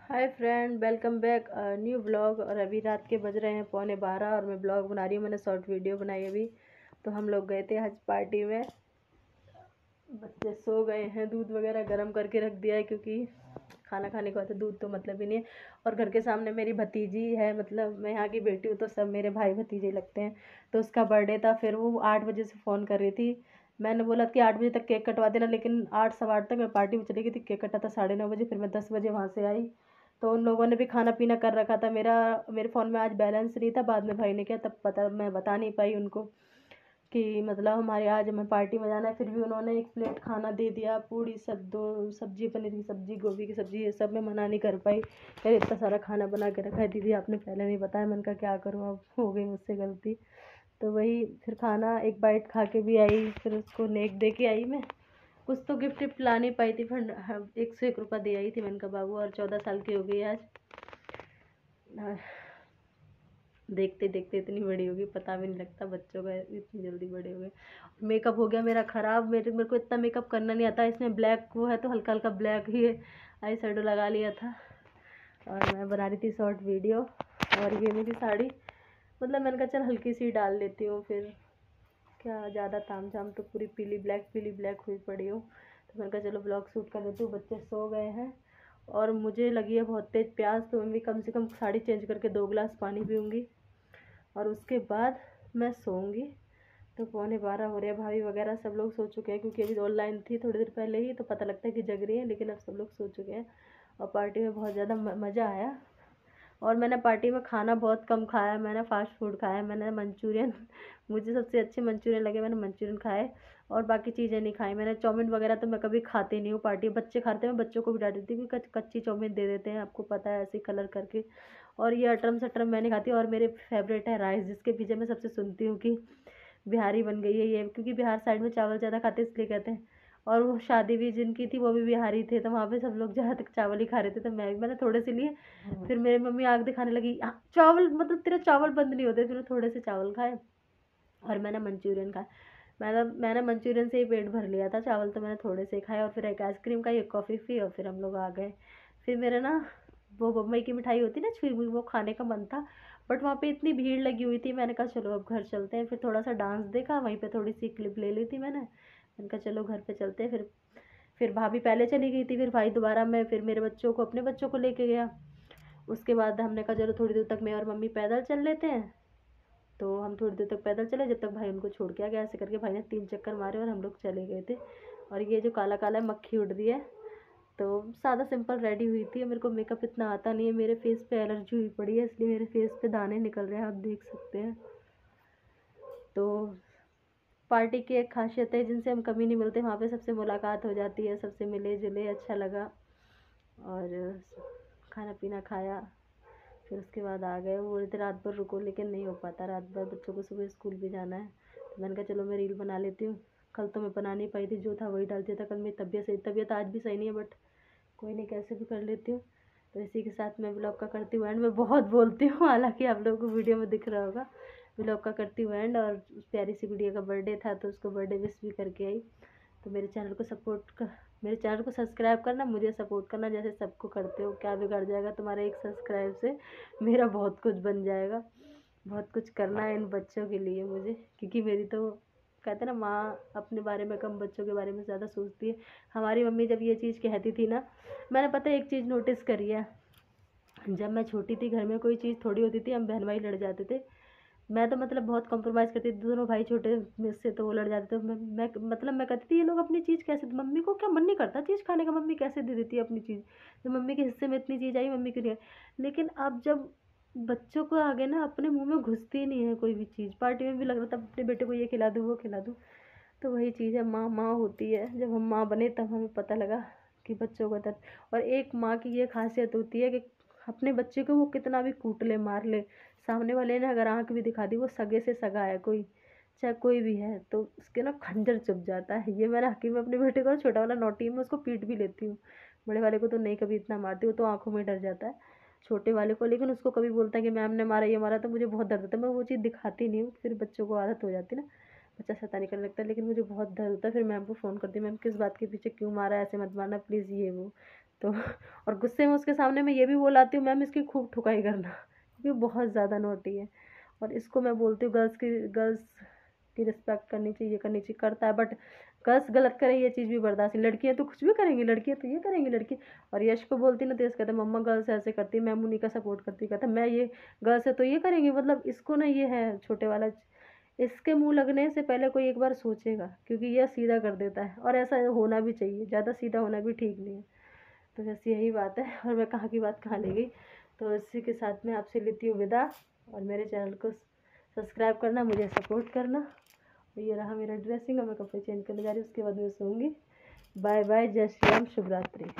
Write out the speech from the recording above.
Hi friend, welcome back new blog. और अभी रात के बज रहे हैं 11:15 और मैं ब्लॉग बना रही हूँ। मैंने शॉर्ट वीडियो बनाई अभी। तो हम लोग गए थे आज पार्टी में। बच्चे सो गए हैं, दूध वगैरह गर्म करके रख दिया है क्योंकि खाना खाने के बाद दूध तो मतलब ही नहीं है। और घर के सामने मेरी भतीजी है, मतलब मैं यहाँ की बेटी हूँ तो सब मेरे भाई भतीजे लगते हैं। तो उसका बर्थडे था, फिर वो 8 बजे से फ़ोन कर रही थी। मैंने बोला कि 8 बजे तक केक कटवा देना, लेकिन 8 सवा 8 तक मैं पार्टी में चली गई थी। केक कटा था 9:30 बजे, फिर मैं 10 बजे वहाँ से आई। तो उन लोगों ने भी खाना पीना कर रखा था। मेरे फ़ोन में आज बैलेंस नहीं था, बाद में भाई ने किया, तब पता मैं बता नहीं पाई उनको कि मतलब हमारे आज हमें पार्टी में जाना है। फिर भी उन्होंने एक प्लेट खाना दे दिया, पूड़ी सब, दो सब्जी, पनीर की सब्जी, गोभी की सब्जी, ये सब मैं मना नहीं कर पाई। कह इतना सारा खाना बना के रखा है दीदी, आपने पहले नहीं बताया। मैंने कहा क्या करूँ, अब हो गई मुझसे गलती। तो वही फिर खाना एक बाइट खा के भी आई, फिर उसको नेक दे के आई मैं। कुछ तो गिफ्ट विफ्ट ला नहीं पाई थी, फिर 101 रुपये दे आई थी। मैंने कहा बाबू और 14 साल की हो गई आज। देखते देखते इतनी बड़ी होगी, पता भी नहीं लगता बच्चों का, इतनी जल्दी बड़े हो गए। मेकअप हो गया मेरा ख़राब। मेरे को इतना मेकअप करना नहीं आता। इसमें ब्लैक वो है तो हल्का हल्का ब्लैक ही आई शेडो लगा लिया था। और मैं बना रही थी शॉर्ट वीडियो। और ये मेरी साड़ी, मतलब मैंने कहा चल हल्की सी डाल लेती हूँ, फिर क्या ज़्यादा ताम झाम, तो पूरी पीली ब्लैक हुई पड़ी हूँ। तो मैंने कहा चलो ब्लॉग शूट कर देती हूँ। बच्चे सो गए हैं और मुझे लगी है बहुत तेज़ प्यास, तो मैं भी कम से कम साड़ी चेंज करके 2 गिलास पानी पीऊँगी और उसके बाद मैं सोऊंगी। तो 11:15 हो रहे हैं। भाभी वगैरह सब लोग सो चुके हैं क्योंकि अभी ऑनलाइन थी थोड़ी देर पहले ही, तो पता लगता है कि जग रही है, लेकिन अब सब लोग सो चुके हैं। और पार्टी में बहुत ज़्यादा मज़ा आया। और मैंने पार्टी में खाना बहुत कम खाया, मैंने फ़ास्ट फूड खाया। मैंने मंचूरियन मुझे सबसे अच्छे मंचूरियन लगे, मैंने मंचूरियन खाए। और बाकी चीज़ें नहीं खाई मैंने। चाउमीन वगैरह तो मैं कभी खाती नहीं हूँ। पार्टी बच्चे खाते हैं, बच्चों को भी डाल देती हूँ कि कच्ची चाउमीन दे देते हैं, आपको पता है, ऐसे कलर करके। और ये अटरम सटरम मैं नहीं खाती। और मेरे फेवरेट है राइस, जिसके पीछे मैं सबसे सुनती हूँ कि बिहारी बन गई है ये, क्योंकि बिहार साइड में चावल ज़्यादा खाते हैं इसलिए कहते हैं। और वो शादी भी जिनकी थी वो भी बिहारी थे, तो वहाँ पे सब लोग जहाँ तक चावल ही खा रहे थे, तो मैंने थोड़े से लिए। फिर मेरी मम्मी आग दिखाने लगी, चावल मतलब तेरे चावल बंद नहीं होते"। फिर थोड़े से चावल खाए और मैंने मंचूरियन खाया। मैंने मंचूरियन से ही पेट भर लिया था, चावल तो मैंने थोड़े से खाए। और फिर एक आइसक्रीम खाई, एक कॉफ़ी पी और फिर हम लोग आ गए। फिर मेरा ना वो बम्बई की मिठाई होती ना छुई हुई, वो खाने का मन था, बट वहाँ पे इतनी भीड़ लगी हुई थी। मैंने कहा चलो अब घर चलते हैं। फिर थोड़ा सा डांस देखा वहीं पे, थोड़ी सी क्लिप ले ली थी मैंने कहा चलो घर पे चलते हैं। फिर भाभी पहले चली गई थी, फिर भाई दोबारा मैं, फिर मेरे बच्चों को, अपने बच्चों को लेके गया। उसके बाद हमने कहा चलो थोड़ी दूर तक मैं और मम्मी पैदल चल लेते हैं। तो हम थोड़ी देर तक पैदल चले, जब तक भाई उनको छोड़ के आ गया। ऐसे करके भाई ने 3 चक्कर मारे और हम लोग चले गए थे। और ये जो काला काला मक्खी उड़ रही है, तो सादा सिंपल रेडी हुई थी। मेरे को मेकअप इतना आता नहीं है, मेरे फेस पे एलर्जी हुई पड़ी है, इसलिए मेरे फेस पे दाने निकल रहे हैं, आप देख सकते हैं। तो पार्टी की एक खासियत है, जिनसे हम कभी नहीं मिलते, वहाँ पे सबसे मुलाकात हो जाती है, सबसे मिले जुले, अच्छा लगा। और खाना पीना खाया, फिर उसके बाद आ गए। वो बोले थे रात भर रुको, लेकिन नहीं हो पाता रात भर, बच्चों को सुबह स्कूल भी जाना है। तो मैंने कहा चलो मैं रील बना लेती हूँ। कल तो मैं बना नहीं पाई थी, जो था वही डाल दिया था। कल मेरी तबीयत आज भी सही नहीं है, बट कोई नहीं, कैसे भी कर लेती हूँ। तो इसी के साथ मैं ब्लॉग का करती हूँ एंड। मैं बहुत बोलती हूँ, हालांकि आप लोगों को वीडियो में दिख रहा होगा। ब्लॉग का करती हूँ एंड। और उस प्यारी सी गुड़िया का बर्थडे था, तो उसको बर्थडे विश भी करके आई। तो मेरे चैनल को सब्सक्राइब करना, मुझे सपोर्ट करना जैसे सबको करते हो। क्या बिगड़ जाएगा तुम्हारे एक सब्सक्राइब से, मेरा बहुत कुछ बन जाएगा। बहुत कुछ करना है इन बच्चों के लिए मुझे, क्योंकि मेरी तो, कहते हैं ना, माँ अपने बारे में कम बच्चों के बारे में ज़्यादा सोचती है। हमारी मम्मी जब ये चीज़ कहती थी ना, मैंने पता है एक चीज़ नोटिस करी है। जब मैं छोटी थी, घर में कोई चीज़ थोड़ी होती थी, हम बहन भाई लड़ जाते थे। मैं तो मतलब बहुत कॉम्प्रोमाइज़ करती थी, दोनों भाई छोटे मुझसे, तो वो लड़ जाते थे। मैं कहती थी ये लोग अपनी चीज़ कैसे, मम्मी को क्या मन नहीं करता चीज़ खाने का, मम्मी कैसे दे देती है अपनी चीज़। तो मम्मी के हिस्से में इतनी चीज़ आई, मम्मी के लिए। लेकिन अब जब बच्चों को आगे ना, अपने मुंह में घुसती नहीं है कोई भी चीज़। पार्टी में भी लग रहा था अपने बेटे को ये खिला दूँ वो खिला दूँ। तो वही चीज़ है, माँ माँ होती है। जब हम माँ बने तब हमें पता लगा कि बच्चों का दर्द। और एक माँ की ये खासियत होती है कि अपने बच्चे को वो कितना भी कूट ले, मार ले, सामने वाले ने अगर आंख भी दिखा दी, वो सगे से सगा है कोई, चाहे कोई भी है, तो उसके ना खंजर चुभ जाता है। ये मैंने हकीम में अपने बेटे को, छोटा वाला नोटी है, मैं उसको पीट भी लेती हूँ। बड़े वाले को तो नहीं कभी इतना मारती हूँ, तो आंखों में डर जाता है छोटे वाले को। लेकिन उसको कभी बोलता है कि मैम ने मारा, ये मारा, तो मुझे बहुत दर्द होता है। मैं वो चीज़ दिखाती नहीं हूँ, फिर बच्चों को आदत हो जाती है ना, बच्चा शैतानी करने लगता है। लेकिन मुझे बहुत दर्द होता है, फिर मैम को फ़ोन करती हूँ, मैम किस बात के पीछे क्यों मारा है, ऐसे मत मारना प्लीज़, ये वो। तो और गुस्से में उसके सामने मैं ये भी बोल आती हूँ, मैम इसकी खूब ठुकाई करना, क्योंकि बहुत ज़्यादा नॉटी है। और इसको मैं बोलती हूँ गर्ल्स की रिस्पेक्ट करनी चाहिए, करनी चाहिए, करता है, बट गर्ल्स गलत करें ये चीज़ भी बर्दाश्त नहीं, लड़कियाँ तो कुछ भी करेंगी, लड़कियाँ तो ये करेंगी लड़की। और यश को बोलती ना तो यश कहता मम्मा गर्ल्स ऐसे करती, मैं उन्हीं का सपोर्ट करती, कहता मैं ये गर्ल्स है तो ये करेंगी, मतलब इसको ना ये है छोटे वाला, इसके मुंह लगने से पहले कोई एक बार सोचेगा, क्योंकि यह सीधा कर देता है और ऐसा होना भी चाहिए, ज़्यादा सीधा होना भी ठीक नहीं है। तो बस यही बात है, और मैं कहाँ की बात कहाँ ले गई। तो इसी के साथ में आपसे लेती हूँ विदा, और मेरे चैनल को सब्सक्राइब करना, मुझे सपोर्ट करना। ये रहा मेरा ड्रेसिंग, अब मैं कपड़े चेंज करने जा रही हूँ, उसके बाद मैं सोऊंगी। बाय बाय, जय श्री राम, शुभ रात्रि।